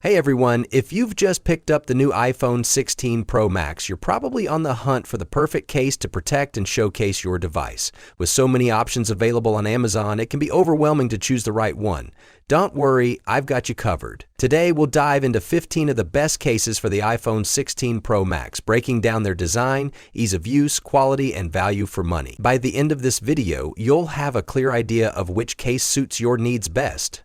Hey everyone, if you've just picked up the new iPhone 16 Pro Max, you're probably on the hunt for the perfect case to protect and showcase your device. With so many options available on Amazon, it can be overwhelming to choose the right one. Don't worry, I've got you covered. Today, we'll dive into 15 of the best cases for the iPhone 16 Pro Max, breaking down their design, ease of use, quality, and value for money. By the end of this video, you'll have a clear idea of which case suits your needs best.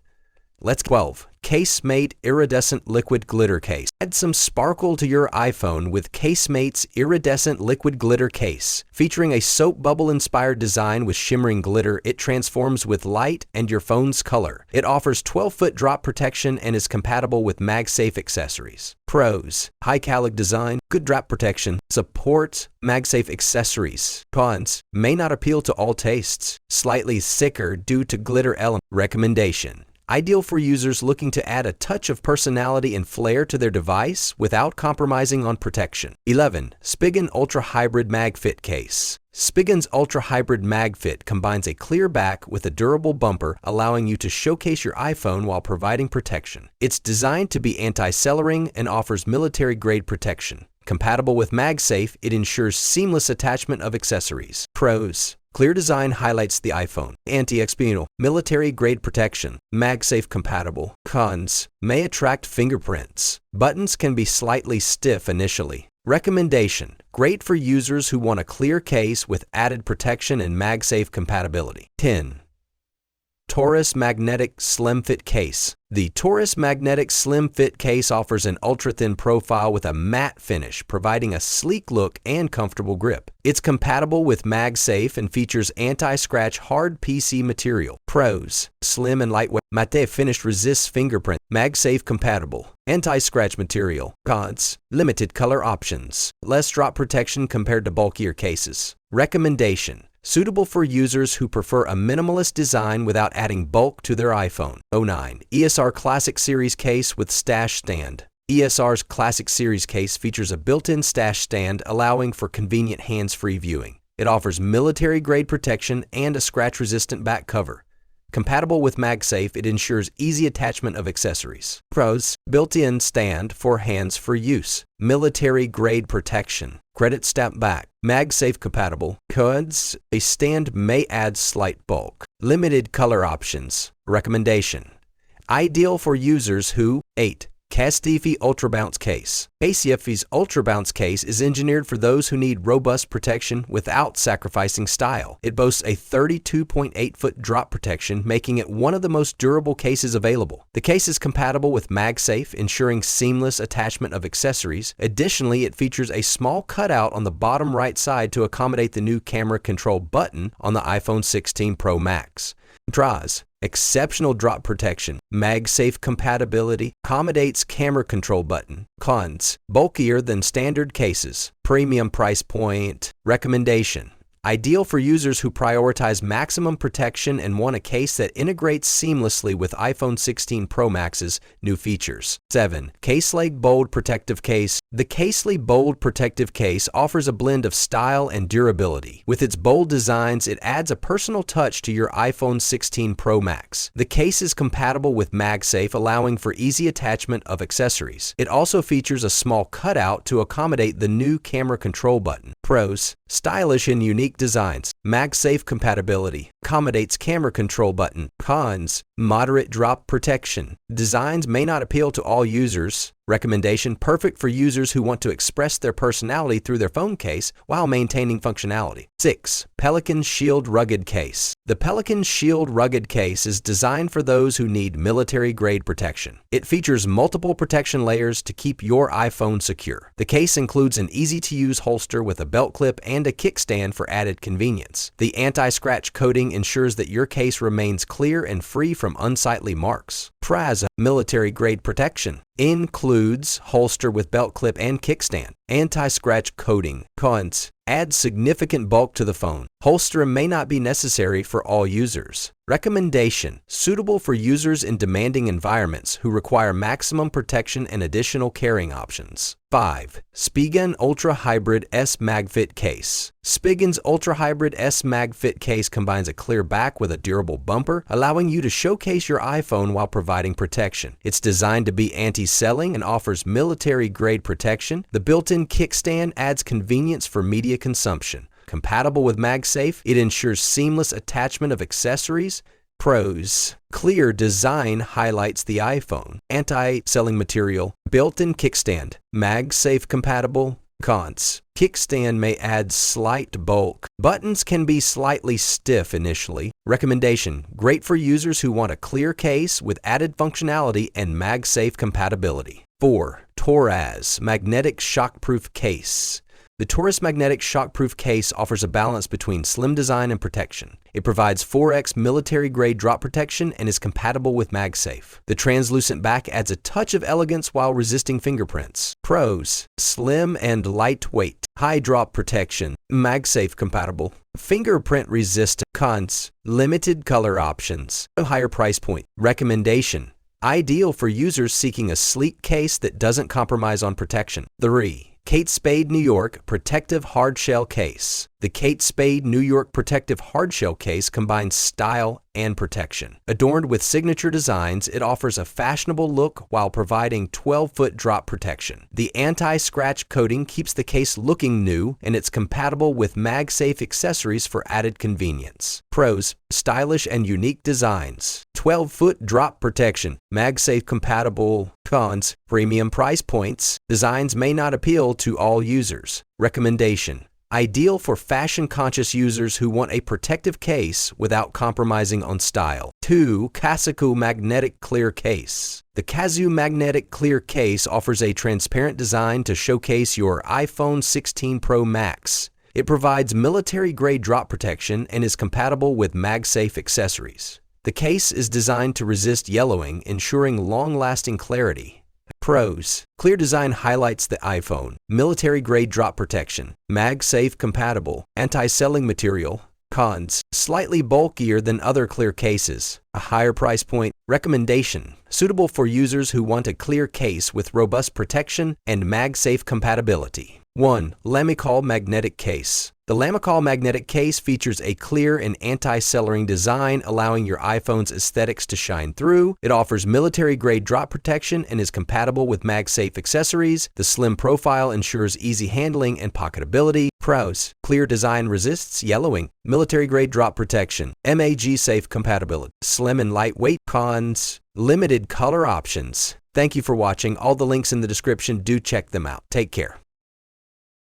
Let's 12. CaseMate Iridescent Liquid Glitter Case. Add some sparkle to your iPhone with CaseMate's Iridescent Liquid Glitter Case. Featuring a soap bubble-inspired design with shimmering glitter, it transforms with light and your phone's color. It offers 12-foot drop protection and is compatible with MagSafe accessories. Pros: high calic design, good drop protection, supports MagSafe accessories. Cons: may not appeal to all tastes, slightly thicker due to glitter element. Recommendation: ideal for users looking to add a touch of personality and flair to their device without compromising on protection. 11. Spigen Ultra Hybrid MagFit Case. Spigen's Ultra Hybrid MagFit combines a clear back with a durable bumper, allowing you to showcase your iPhone while providing protection. It's designed to be anti-cellaring and offers military-grade protection. Compatible with MagSafe, it ensures seamless attachment of accessories. Pros: clear design highlights the iPhone. Anti-exponential, military-grade protection. MagSafe compatible. Cons: may attract fingerprints. Buttons can be slightly stiff initially. Recommendation: great for users who want a clear case with added protection and MagSafe compatibility. 10. TORRAS Magnetic Slim Fit Case. The TORRAS Magnetic Slim Fit Case offers an ultra-thin profile with a matte finish, providing a sleek look and comfortable grip. It's compatible with MagSafe and features anti-scratch hard PC material. Pros: slim and lightweight. Matte finish resists fingerprint. MagSafe compatible. Anti-scratch material. Cons: limited color options. Less drop protection compared to bulkier cases. Recommendation: suitable for users who prefer a minimalist design without adding bulk to their iPhone. 09. ESR Classic Series Case with Stash Stand. ESR's Classic Series Case features a built-in stash stand, allowing for convenient hands-free viewing. It offers military-grade protection and a scratch-resistant back cover. Compatible with MagSafe, it ensures easy attachment of accessories. Pros: built-in stand for hands-free use. Military-grade protection. Credit step back. MagSafe compatible. Cons: a stand may add slight bulk. Limited color options. Recommendation: ideal for users who 8. CASETiFY Ultra Bounce Case. CASETiFY's Ultra Bounce Case is engineered for those who need robust protection without sacrificing style. It boasts a 32.8-foot drop protection, making it one of the most durable cases available. The case is compatible with MagSafe, ensuring seamless attachment of accessories. Additionally, it features a small cutout on the bottom right side to accommodate the new camera control button on the iPhone 16 Pro Max. Draws: exceptional drop protection. MagSafe compatibility. Accommodates camera control button. Cons: bulkier than standard cases. Premium price point. Recommendation: ideal for users who prioritize maximum protection and want a case that integrates seamlessly with iPhone 16 Pro Max's new features. 7. CaseLake Bold Protective Case. The CaseLake Bold Protective Case offers a blend of style and durability. With its bold designs, it adds a personal touch to your iPhone 16 Pro Max. The case is compatible with MagSafe, allowing for easy attachment of accessories. It also features a small cutout to accommodate the new camera control button. Pros: stylish and unique designs. MagSafe compatibility. Accommodates camera control button. Cons: moderate drop protection. Designs may not appeal to all users. Recommendation: perfect for users who want to express their personality through their phone case while maintaining functionality. 6. Pelican Shield Rugged Case. The Pelican Shield Rugged Case is designed for those who need military-grade protection. It features multiple protection layers to keep your iPhone secure. The case includes an easy-to-use holster with a belt clip and a kickstand for added convenience. The anti-scratch coating ensures that your case remains clear and free from unsightly marks. Pros: military-grade protection. Includes holster with belt clip and kickstand. Anti-scratch coating. Cons: add significant bulk to the phone. Holster may not be necessary for all users. Recommendation: suitable for users in demanding environments who require maximum protection and additional carrying options. 5. Spigen Ultra Hybrid S MagFit Case. Spigen's Ultra Hybrid S MagFit case combines a clear back with a durable bumper, allowing you to showcase your iPhone while providing protection. It's designed to be anti-selling and offers military-grade protection. The built-in kickstand adds convenience for media consumption. Compatible with MagSafe, it ensures seamless attachment of accessories. Pros: clear design highlights the iPhone. Anti-selling material. Built-in kickstand. MagSafe compatible. Cons: kickstand may add slight bulk. Buttons can be slightly stiff initially. Recommendation: great for users who want a clear case with added functionality and MagSafe compatibility. 4. TORRAS Magnetic Shockproof Case. The TORRAS Magnetic Shockproof Case offers a balance between slim design and protection. It provides 4x military-grade drop protection and is compatible with MagSafe. The translucent back adds a touch of elegance while resisting fingerprints. Pros: slim and lightweight. High drop protection. MagSafe compatible. Fingerprint resistant. Cons: limited color options. A higher price point. Recommendation: ideal for users seeking a sleek case that doesn't compromise on protection. 3. Spade New York Protective Hardshell Case. The Spade New York Protective Hardshell Case combines style and protection. Adorned with signature designs, it offers a fashionable look while providing 12-foot drop protection. The anti-scratch coating keeps the case looking new, and it's compatible with MagSafe accessories for added convenience. Pros: stylish and unique designs. 12-foot drop protection. MagSafe compatible. Cons: premium price points. Designs may not appeal to all users. Recommendation: ideal for fashion-conscious users who want a protective case without compromising on style. 2. CASEKOO Magnetic Clear Case. The CASEKOO Magnetic Clear Case offers a transparent design to showcase your iPhone 16 Pro Max. It provides military-grade drop protection and is compatible with MagSafe accessories. The case is designed to resist yellowing, ensuring long-lasting clarity. Pros: clear design highlights the iPhone. Military-grade drop protection. MagSafe compatible. Anti-selling material. Cons: slightly bulkier than other clear cases. A higher price point. Recommendation: suitable for users who want a clear case with robust protection and MagSafe compatibility. 1. Lamicall Magnetic Case. The Lamicall Magnetic Case features a clear and anti-cellaring design, allowing your iPhone's aesthetics to shine through. It offers military-grade drop protection and is compatible with MagSafe accessories. The slim profile ensures easy handling and pocketability. Pros: clear design resists yellowing. Military-grade drop protection. MagSafe compatibility. Slim and lightweight. Cons: limited color options. Thank you for watching. All the links in the description. Do check them out. Take care.